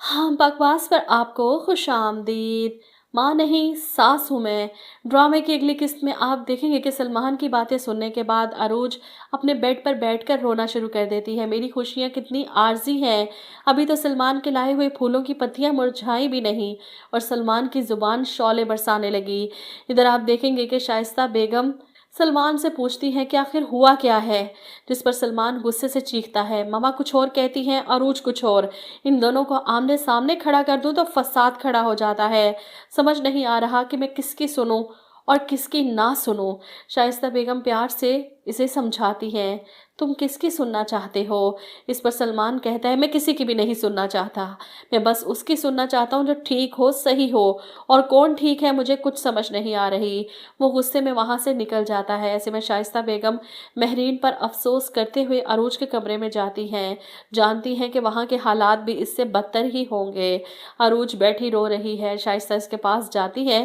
हाँ, बकवास पर आपको खुश आमदीद। माँ नहीं, सास हूँ मैं। ड्रामे की अगली किस्त में आप देखेंगे कि सलमान की बातें सुनने के बाद अरोज अपने बेड पर बैठकर रोना शुरू कर देती है। मेरी खुशियाँ कितनी आरज़ी हैं। अभी तो सलमान के लाए हुए फूलों की पत्तियाँ मुरझाई भी नहीं और सलमान की ज़ुबान शौले बरसाने लगी। इधर आप देखेंगे कि शाइस्ता बेगम सलमान से पूछती हैं कि आखिर हुआ क्या है, जिस पर सलमान गुस्से से चीखता है। ममा कुछ और कहती हैं, अरूज कुछ और। इन दोनों को आमने सामने खड़ा कर दूं तो फसाद खड़ा हो जाता है। समझ नहीं आ रहा कि मैं किसकी सुनूं और किसकी ना सुनूं। शाइस्ता बेगम प्यार से इसे समझाती हैं, तुम किसकी सुनना चाहते हो? इस पर सलमान कहता है, मैं किसी की भी नहीं सुनना चाहता। मैं बस उसकी सुनना चाहता हूँ जो ठीक हो, सही हो। और कौन ठीक है मुझे कुछ समझ नहीं आ रही। वो गुस्से में वहाँ से निकल जाता है। ऐसे में शाइस्ता बेगम महरीन पर अफसोस करते हुए अरूज के कमरे में जाती हैं। जानती हैं कि वहाँ के हालात भी इससे बदतर ही होंगे। अरूज बैठी रो रही है। शाइस्ता इसके पास जाती है।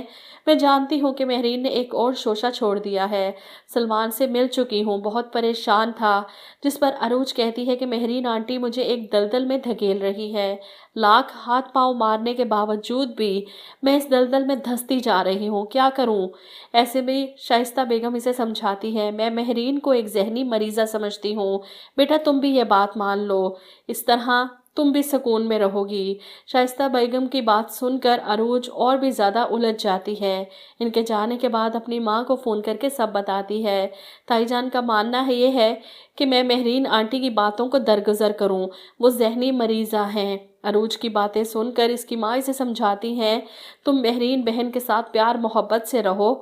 मैं जानती हूँ कि महरीन ने एक और शोशा छोड़ दिया है। सलमान से मिल चुकी हूँ, बहुत परेशान था। जिस पर अरूज कहती है कि महरीन आंटी मुझे एक दलदल में धकेल रही है। लाख हाथ पांव मारने के बावजूद भी मैं इस दलदल में धंसती जा रही हूँ, क्या करूँ? ऐसे में शाइस्ता बेगम इसे समझाती है, मैं महरीन को एक जहनी मरीज़ा समझती हूँ। बेटा तुम भी ये बात मान लो, इस तरह तुम भी सुकून में रहोगी। शाइस्ता बेगम की बात सुनकर अरूज और भी ज़्यादा उलझ जाती है। इनके जाने के बाद अपनी माँ को फ़ोन करके सब बताती है। ताईजान का मानना है ये है कि मैं महरीन आंटी की बातों को दरगुजर करूं, वो जहनी मरीज़ा हैं। अरूज की बातें सुनकर इसकी माँ इसे समझाती हैं, तुम महरीन बहन के साथ प्यार मोहब्बत से रहो,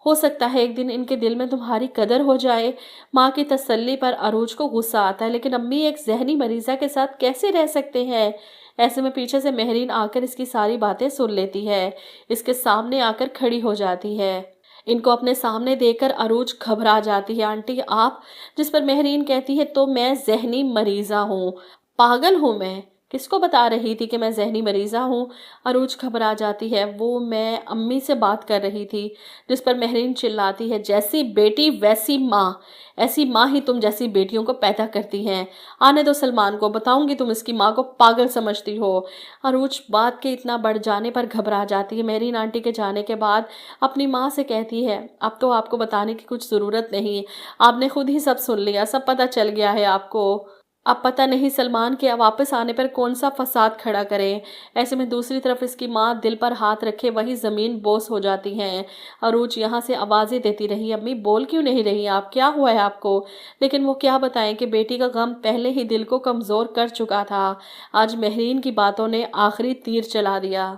हो सकता है एक दिन इनके दिल में तुम्हारी कदर हो जाए। माँ की तसल्ली पर अरूज को गुस्सा आता है, लेकिन अम्मी एक जहनी मरीज़ा के साथ कैसे रह सकते हैं? ऐसे में पीछे से महरीन आकर इसकी सारी बातें सुन लेती है। इसके सामने आकर खड़ी हो जाती है। इनको अपने सामने देखकर अरूज घबरा जाती है, आंटी आप? जिस पर महरीन कहती है, तो मैं जहनी मरीज़ा हूँ, पागल हूँ मैं। किसको बता रही थी कि मैं जहनी मरीज़ा हूँ? अरूज घबरा जाती है, वो मैं अम्मी से बात कर रही थी। जिस पर महरीन चिल्लाती है, जैसी बेटी वैसी माँ, ऐसी माँ ही तुम जैसी बेटियों को पैदा करती हैं। आने दो सलमान को, बताऊंगी तुम इसकी माँ को पागल समझती हो। अरूज बात के इतना बढ़ जाने पर घबरा जाती है। महरीन आंटी के जाने के बाद अपनी माँ से कहती है, अब तो आपको बताने की कुछ ज़रूरत नहीं, आपने खुद ही सब सुन लिया, सब पता चल गया है आपको। अब पता नहीं सलमान के वापस आने पर कौन सा फसाद खड़ा करें। ऐसे में दूसरी तरफ इसकी माँ दिल पर हाथ रखे वही ज़मीन बोस हो जाती हैं। अरूज यहाँ से आवाज़ें देती रही, अम्मी बोल क्यों नहीं रही आप, क्या हुआ है आपको? लेकिन वो क्या बताएं कि बेटी का गम पहले ही दिल को कमज़ोर कर चुका था। आज महरीन की बातों ने आखिरी तीर चला दिया।